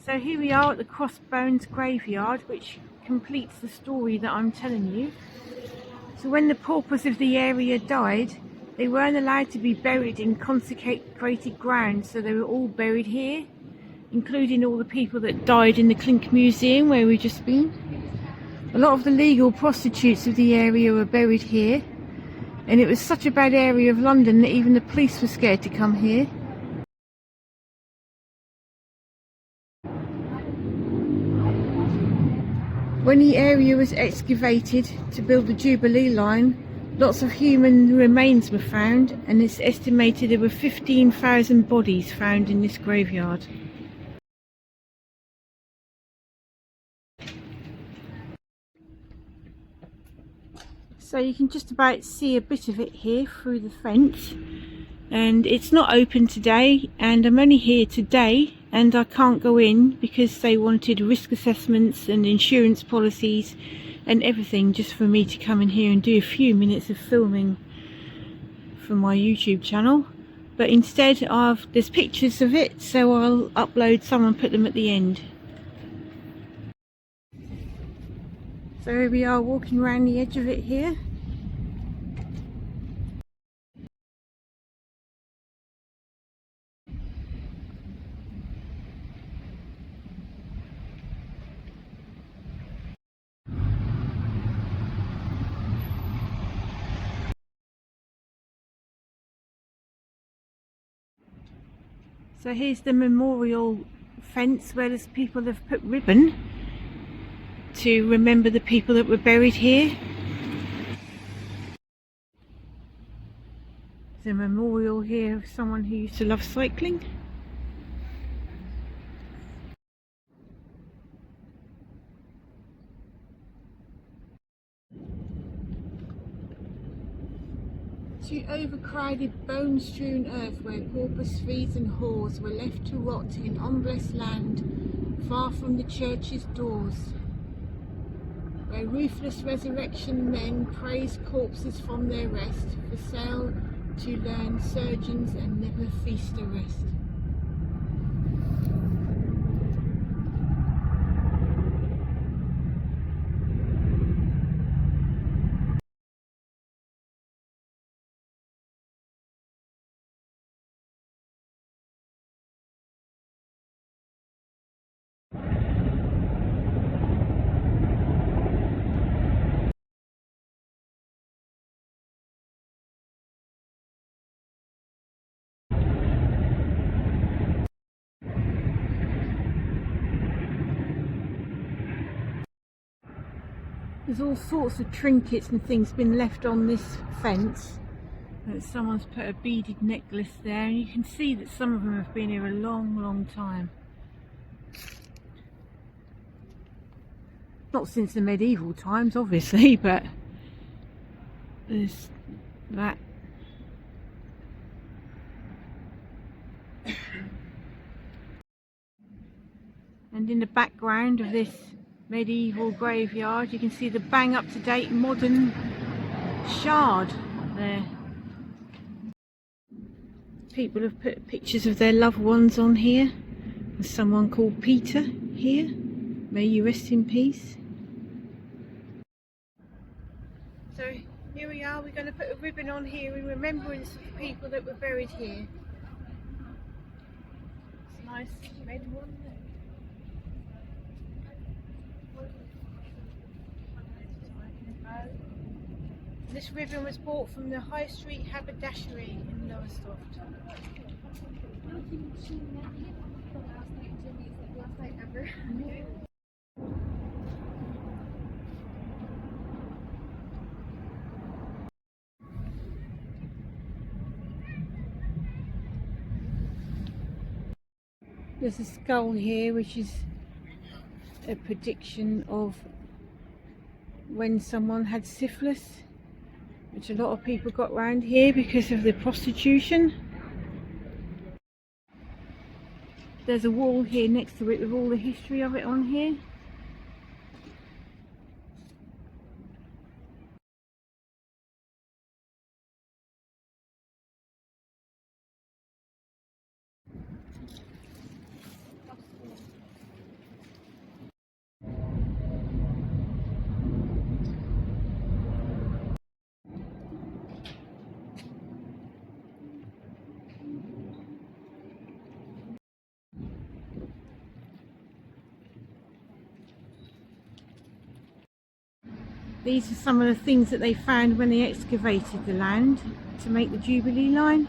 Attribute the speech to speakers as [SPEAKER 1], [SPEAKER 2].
[SPEAKER 1] So here we are at the Crossbones Graveyard, which completes the story that I'm telling you. So when the paupers of the area died, they weren't allowed to be buried in consecrated ground, so they were all buried here, including all the people that died in the Clink Museum where we've just been. A lot of the legal prostitutes of the area were buried here, and it was such a bad area of London that even the police were scared to come here. When the area was excavated to build the Jubilee line, lots of human remains were found, and it's estimated there were 15,000 bodies found in this graveyard. So you can just about see a bit of it here through the fence, and it's not open today, and I'm only here today and I can't go in because they wanted risk assessments and insurance policies and everything just for me to come in here and do a few minutes of filming for my YouTube channel. But instead there's pictures of it, so I'll upload some and put them at the end. So here we are walking around the edge of it here. So here's the memorial fence where there's people have put ribbon to remember the people that were buried here. There's a memorial here of someone who used to love cycling. To overcrowded bone-strewn earth where paupers, thieves and whores were left to rot in unblessed land, far from the church's doors, where ruthless resurrection men praise corpses from their rest, for sale to learn surgeons and never feast a rest. There's all sorts of trinkets and things been left on this fence. Someone's put a beaded necklace there, and you can see that some of them have been here a long time. Not since the medieval times, obviously, but there's that. And in the background of this medieval graveyard you can see the bang up to date modern shard there. People have put pictures of their loved ones on here. There's someone called Peter here, may you rest in peace. So here we are, we're going to put a ribbon on here in remembrance of people that were buried here. It's a nice red one. This ribbon was bought from the High Street Haberdashery in Lowestoft.
[SPEAKER 2] Last night ever.
[SPEAKER 1] There's a skull here which is a prediction of when someone had syphilis, which a lot of people got round here because of the prostitution. There's a wall here next to it with all the history of it on here. These are some of the things that they found when they excavated the land to make the Jubilee line.